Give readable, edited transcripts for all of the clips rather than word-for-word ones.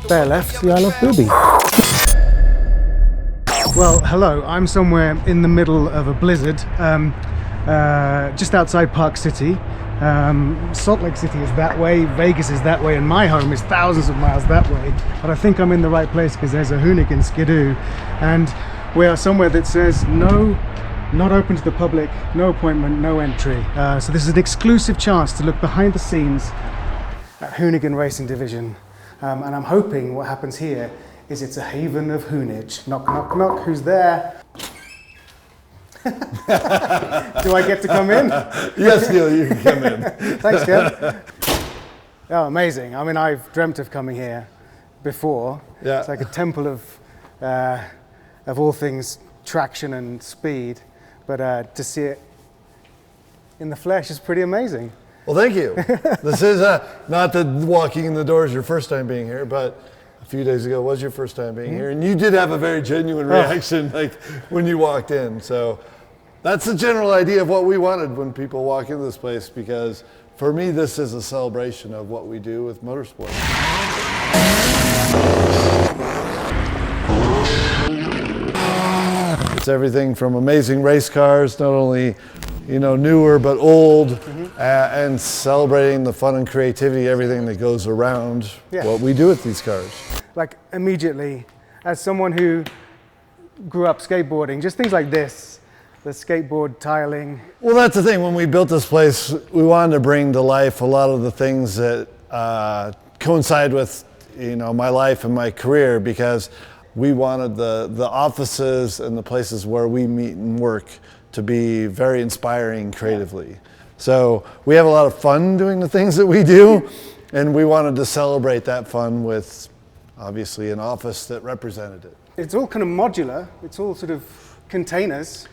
Bear left, the Isle of Booby. Well, hello, I'm somewhere in the middle of a blizzard, just outside Park City. Salt Lake City is that way, Vegas is that way, and my home is thousands of miles that way. But I think I'm in the right place because there's a Hoonigan Skidoo, and we are somewhere that says no, not open to the public, no appointment, no entry. So this is an exclusive chance to look behind the scenes at Hoonigan Racing Division. And I'm hoping what happens here is it's a haven of hoonage. Knock, knock, knock, who's there? Do I get to come in? Yes, Neil, you can come in. Thanks, Kev. Oh, amazing. I mean, I've dreamt of coming here before. Yeah. It's like a temple of all things traction and speed. But to see it in the flesh is pretty amazing. Well, thank you. This is not that walking in the door is your first time being here, but a few days ago was your first time being here, and you did have a very genuine reaction like when you walked in. So that's the general idea of what we wanted when people walk into this place, because for me this is a celebration of what we do with motorsport. It's everything from amazing race cars, not only newer but old, and celebrating the fun and creativity, everything that goes around what we do with these cars. Like immediately, as someone who grew up skateboarding, just things like this, the skateboard tiling. Well, that's the thing. When we built this place, we wanted to bring to life a lot of the things that coincide with my life and my career, because we wanted the offices and the places where we meet and work to be very inspiring creatively. So we have a lot of fun doing the things that we do, and we wanted to celebrate that fun with obviously an office that represented it. It's all kind of modular. It's all sort of containers.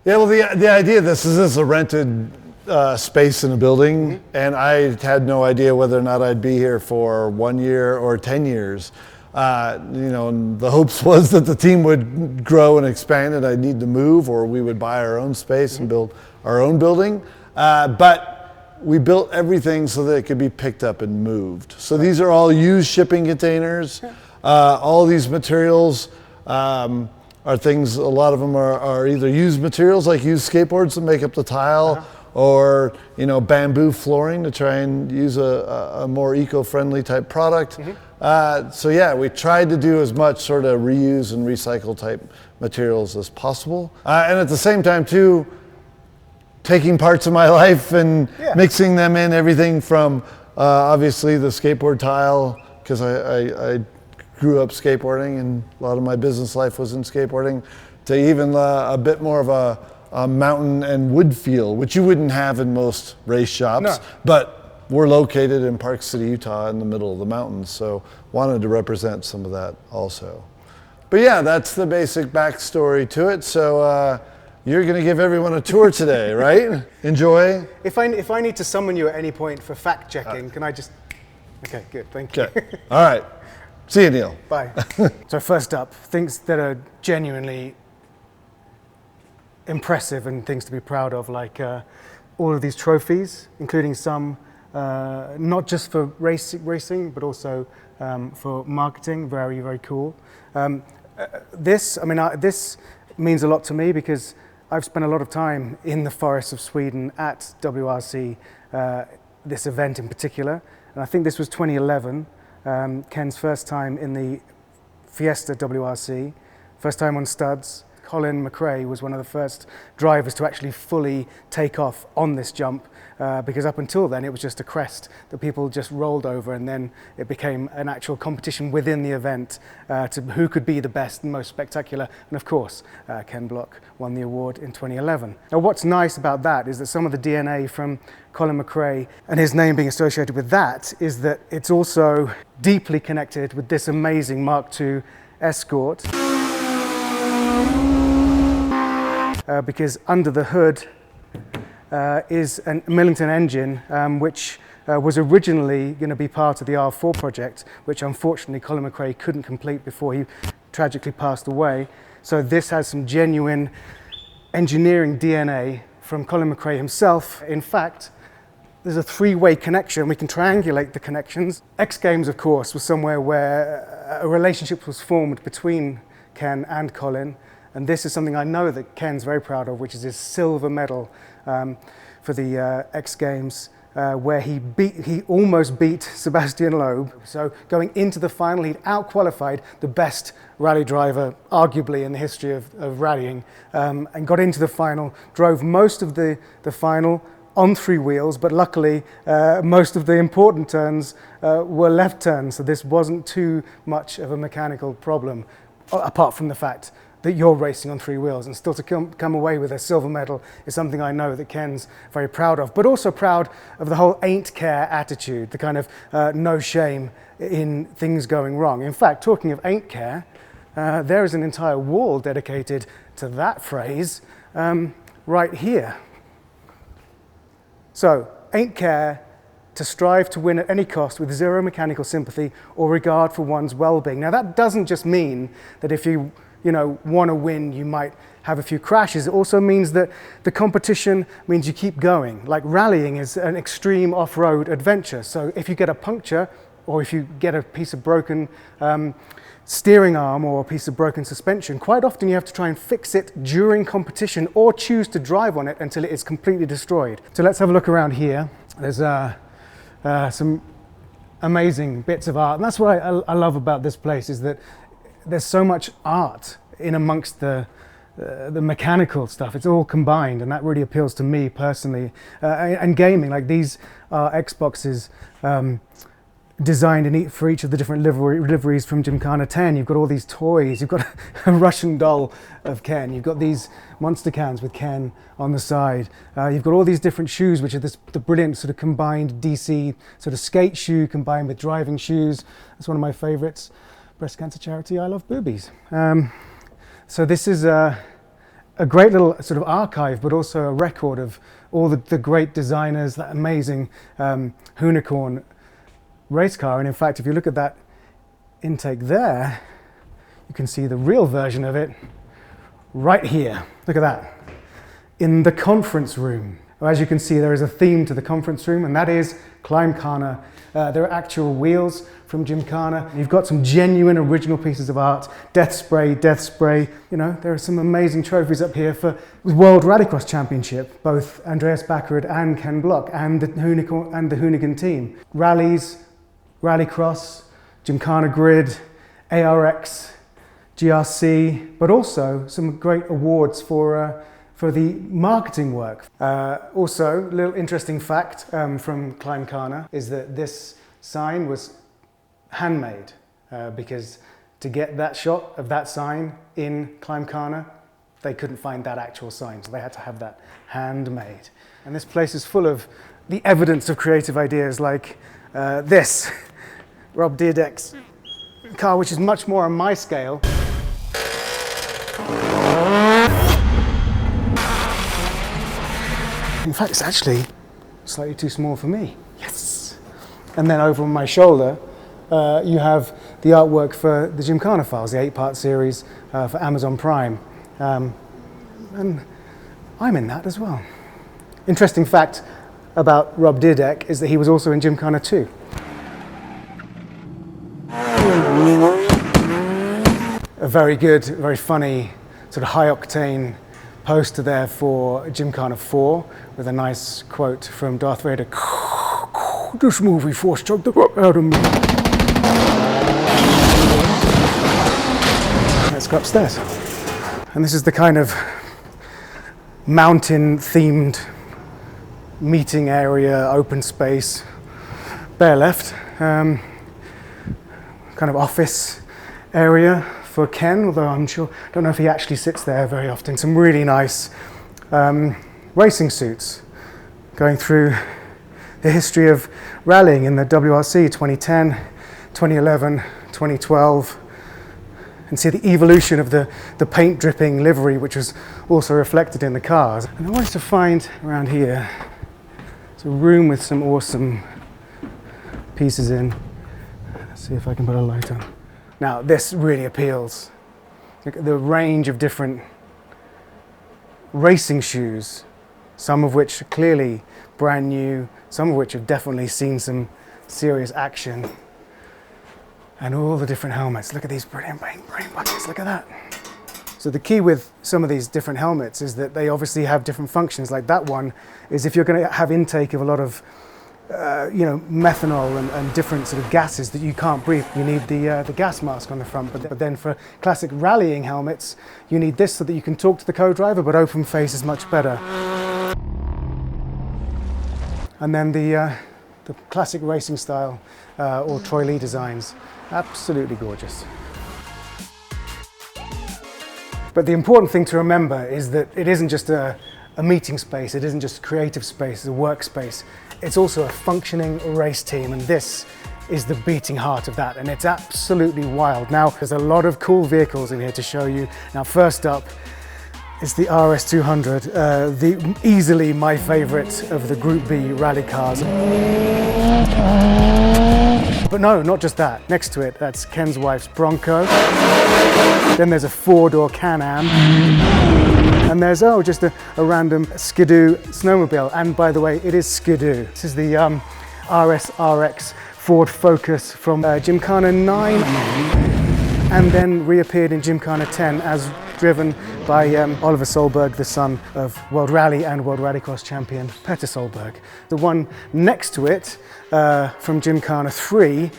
Yeah, well, the idea of this is a rented space in a building, and I had no idea whether or not I'd be here for 1 year or 10 years. And the hopes was that the team would grow and expand and I'd need to move, or we would buy our own space and build our own building. But we built everything so that it could be picked up and moved. So these are all used shipping containers. All these materials are things, a lot of them are either used materials like used skateboards to make up the tile, or bamboo flooring to try and use a more eco-friendly type product. So yeah, we tried to do as much sort of reuse and recycle type materials as possible. And at the same time too, taking parts of my life and mixing them in, everything from obviously the skateboard tile, because I grew up skateboarding and a lot of my business life was in skateboarding, to even a bit more of a mountain and wood feel, which you wouldn't have in most race shops. But we're located in Park City, Utah, in the middle of the mountains, so wanted to represent some of that also. But yeah, that's the basic backstory to it. So you're going to give everyone a tour today, right? Enjoy. If I need to summon you at any point for fact checking, can I just? Okay, good, thank you. Okay. All right. See you, Neil. Bye. So first up, things that are genuinely impressive and things to be proud of, like all of these trophies, including some not just for racing, but also for marketing. Very, very cool. This means a lot to me because I've spent a lot of time in the forests of Sweden at WRC, this event in particular, and I think this was 2011, Ken's first time in the Fiesta WRC, first time on studs. Colin McRae was one of the first drivers to actually fully take off on this jump, because up until then it was just a crest that people just rolled over, and then it became an actual competition within the event to who could be the best and most spectacular. And of course, Ken Block won the award in 2011. Now what's nice about that is that some of the DNA from Colin McRae and his name being associated with that is that it's also deeply connected with this amazing Mark II Escort. Because under the hood is a Millington engine, which was originally going to be part of the R4 project, which unfortunately Colin McRae couldn't complete before he tragically passed away. So this has some genuine engineering DNA from Colin McRae himself. In fact, there's a three-way connection. We can triangulate the connections. X Games, of course, was somewhere where a relationship was formed between Ken and Colin. And this is something I know that Ken's very proud of, which is his silver medal for the X Games, where he almost beat Sebastian Loeb. So going into the final, he'd out-qualified the best rally driver, arguably in the history of rallying, and got into the final, drove most of the final on three wheels, but luckily most of the important turns were left turns, so this wasn't too much of a mechanical problem, apart from the fact that you're racing on three wheels, and still to come away with a silver medal is something I know that Ken's very proud of, but also proud of the whole ain't care attitude, the kind of no shame in things going wrong. In fact, talking of ain't care, there is an entire wall dedicated to that phrase right here. So, ain't care, to strive to win at any cost with zero mechanical sympathy or regard for one's well-being. Now that doesn't just mean that if you want to win, you might have a few crashes. It also means that the competition means you keep going. Like rallying is an extreme off-road adventure. So if you get a puncture, or if you get a piece of broken steering arm or a piece of broken suspension, quite often you have to try and fix it during competition or choose to drive on it until it is completely destroyed. So let's have a look around here. There's some amazing bits of art, and that's what I love about this place, is that there's so much art in amongst the mechanical stuff. It's all combined, and that really appeals to me personally. And gaming, like these are Xboxes designed for each of the different liveries from Gymkhana 10. You've got all these toys. You've got a Russian doll of Ken. You've got these monster cans with Ken on the side. You've got all these different shoes, which are the brilliant sort of combined DC sort of skate shoe combined with driving shoes. That's one of my favorites. Breast cancer charity, I love boobies. So this is a great little sort of archive, but also a record of all the great designers, that amazing Hoonigan race car. And in fact, if you look at that intake there, you can see the real version of it right here. Look at that, in the conference room. As you can see, there is a theme to the conference room, and that is Climbkhana. There are actual wheels from Gymkhana. You've got some genuine original pieces of art. Death spray. You know, there are some amazing trophies up here for World Rallycross Championship, both Andreas Backerud and Ken Block and the Hoonigan team. Rallies, Rallycross, Gymkhana Grid, ARX, GRC, but also some great awards for the marketing work. Also, a little interesting fact from Climbkhana is that this sign was handmade because to get that shot of that sign in Climbkhana, they couldn't find that actual sign, so they had to have that handmade. And this place is full of the evidence of creative ideas like this, Rob Dyrdek's car, which is much more on my scale. In fact, it's actually slightly too small for me. Yes! And then over on my shoulder, you have the artwork for the Gymkhana files, the 8-part series for Amazon Prime. And I'm in that as well. Interesting fact about Rob Dyrdek is that he was also in Gymkhana 2. A very good, very funny, sort of high-octane poster there for Gymkhana 4 with a nice quote from Darth Vader. This movie force choked the rock out of me. Let's go upstairs. And this is the kind of mountain-themed meeting area, open space, bare left, kind of office area for Ken, although don't know if he actually sits there very often. Some really nice racing suits going through the history of rallying in the WRC 2010, 2011, 2012, and see the evolution of the paint dripping livery, which was also reflected in the cars. And I wanted to find around here, it's a room with some awesome pieces in. Let's see if I can put a light on. Now, this really appeals. Look at the range of different racing shoes, some of which are clearly brand new, some of which have definitely seen some serious action. And all the different helmets. Look at these brilliant brain buckets, look at that. So the key with some of these different helmets is that they obviously have different functions. Like that one is if you're going to have intake of a lot of methanol and different sort of gases that you can't breathe, you need the gas mask on the front. But then for classic rallying helmets, you need this so that you can talk to the co-driver, but open face is much better. And then the classic racing style or Troy Lee designs, absolutely gorgeous. But the important thing to remember is that it isn't just a meeting space, it isn't just a creative space, it's a workspace. It's also a functioning race team, and this is the beating heart of that, and it's absolutely wild. Now, there's a lot of cool vehicles in here to show you. Now, first up is the RS200, easily my favorite of the Group B rally cars. But no, not just that. Next to it, that's Ken's wife's Bronco. Then there's a four-door Can-Am. And there's, just a random Skidoo snowmobile. And by the way, it is Skidoo. This is the RS-RX Ford Focus from Gymkhana 9. And then reappeared in Gymkhana 10 as driven by Oliver Solberg, the son of World Rally and World Rallycross champion Petter Solberg. The one next to it from Gymkhana 3.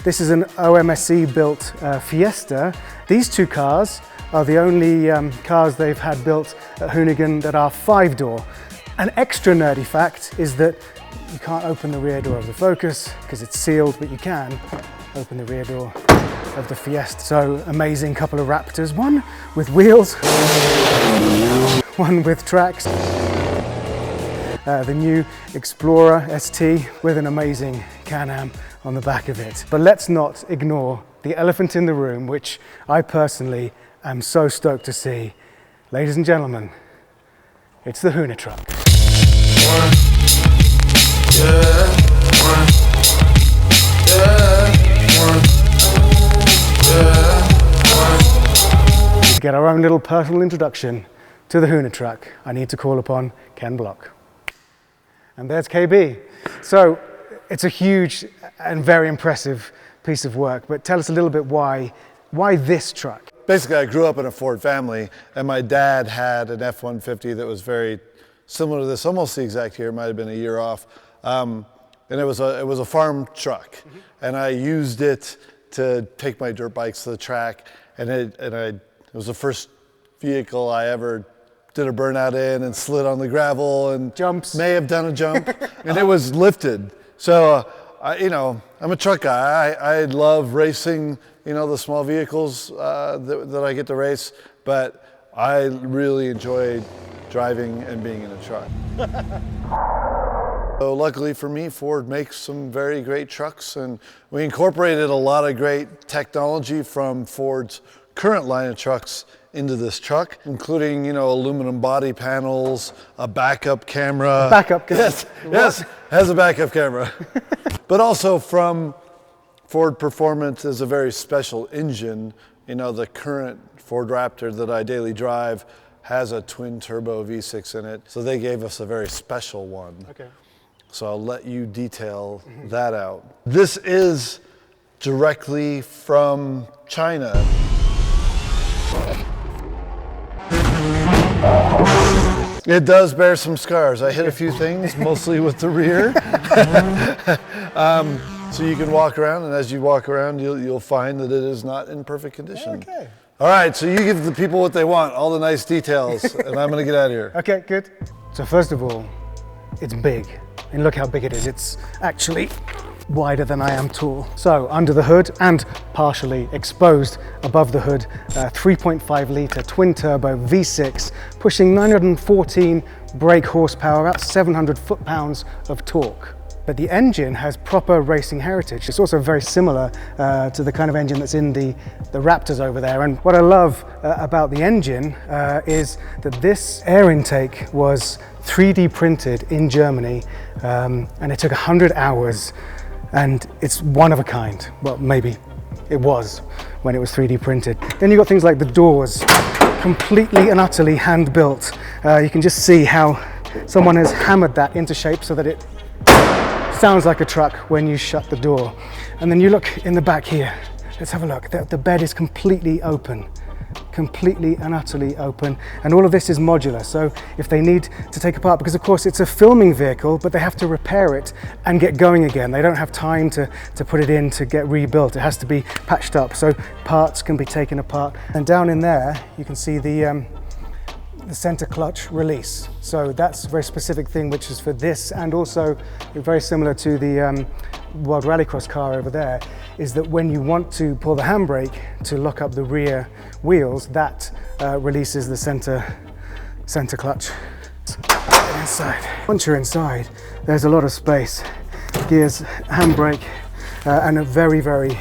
This is an OMSC built Fiesta. These two cars are the only cars they've had built at Hoonigan that are 5-door. An extra nerdy fact is that you can't open the rear door of the Focus because it's sealed, but you can open the rear door of the Fiesta. So amazing couple of Raptors, one with wheels, one with tracks. The new Explorer ST with an amazing Can-Am on the back of it. But let's not ignore the elephant in the room, which I personally am so stoked to see. Ladies and gentlemen, it's the Hoonitruck. To get our own little personal introduction to the Hoonitruck, I need to call upon Ken Block. And there's KB. So it's a huge and very impressive piece of work, but tell us a little bit why this truck? Basically, I grew up in a Ford family, and my dad had an F-150 that was very similar to this, almost the exact year, it might have been a year off. And it was a farm truck, and I used it to take my dirt bikes to the track, and it was the first vehicle I ever did a burnout in and slid on the gravel and jumps. May have done a jump, and it was lifted. So, I'm a truck guy. I love racing, the small vehicles that I get to race, but I really enjoy driving and being in a truck. So luckily for me, Ford makes some very great trucks, and we incorporated a lot of great technology from Ford's current line of trucks into this truck, including, aluminum body panels, a backup camera. Backup camera? Yes, has a backup camera. But also from Ford Performance is a very special engine. The current Ford Raptor that I daily drive has a twin turbo V6 in it. So they gave us a very special one. Okay. So I'll let you detail that out. This is directly from China. It does bear some scars. I hit a few things, mostly with the rear. So you can walk around, and as you walk around, you'll find that it is not in perfect condition. Okay. All right, so you give the people what they want, all the nice details, and I'm gonna get out of here. Okay, good. So first of all, it's big. And look how big it is. It's actually wider than I am tall. So under the hood and partially exposed above the hood, 3.5 litre twin turbo V6, pushing 914 brake horsepower, about 700 foot-pounds of torque. But the engine has proper racing heritage. It's also very similar to the kind of engine that's in the Raptors over there. And what I love about the engine is that this air intake was 3D printed in Germany, and it took 100 hours, and it's one of a kind. Well, maybe it was when it was 3D printed. Then you've got things like the doors completely and utterly hand built. You can just see how someone has hammered that into shape so that it sounds like a truck when you shut the door. And then you look in the back here. Let's have a look. The bed is completely open. Completely and utterly open, and all of this is modular, so if they need to take apart, because of course it's a filming vehicle, but they have to repair it and get going again. They don't have time to put it in to get rebuilt. It has to be patched up, so parts can be taken apart. And down in there you can see the center clutch release, so that's a very specific thing which is for this, and also very similar to the World Rallycross car over there, is that when you want to pull the handbrake to lock up the rear wheels, that releases the center clutch. Inside. Once you're inside, there's a lot of space. Gears, handbrake, and a very, very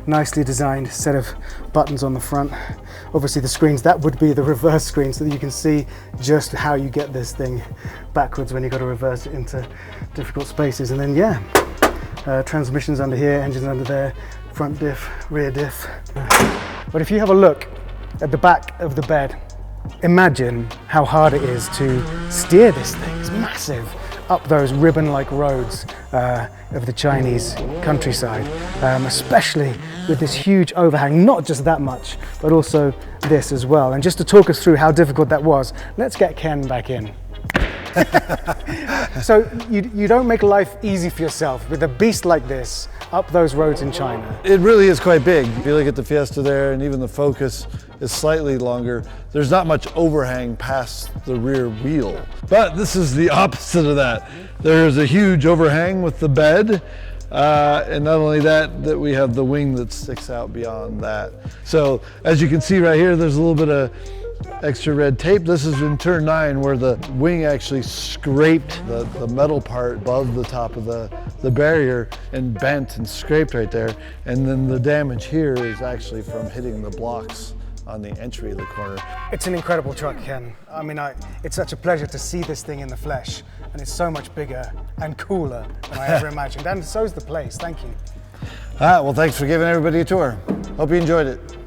nicely designed set of buttons on the front. Obviously the screens, that would be the reverse screen, so that you can see just how you get this thing backwards when you've got to reverse it into difficult spaces. And then yeah, transmissions under here, engines under there, front diff, rear diff. But if you have a look at the back of the bed, imagine how hard it is to steer this thing. It's massive up those ribbon-like roads of the Chinese countryside, especially with this huge overhang, not just that much, but also this as well. And just to talk us through how difficult that was, let's get Ken back in. So you don't make life easy for yourself with a beast like this up those roads in China. It really is quite big. If you look at the Fiesta there, and even the Focus is slightly longer, there's not much overhang past the rear wheel. But this is the opposite of that. There's a huge overhang with the bed, and not only that, we have the wing that sticks out beyond that. So as you can see right here, there's a little bit of extra red tape. This is in turn 9 where the wing actually scraped the metal part above the top of the barrier and bent and scraped right there. And then the damage here is actually from hitting the blocks on the entry of the corner. It's an incredible truck, Ken. I mean, it's such a pleasure to see this thing in the flesh, and it's so much bigger and cooler than I ever imagined. And so's the place. Thank you. Well, thanks for giving everybody a tour. Hope you enjoyed it.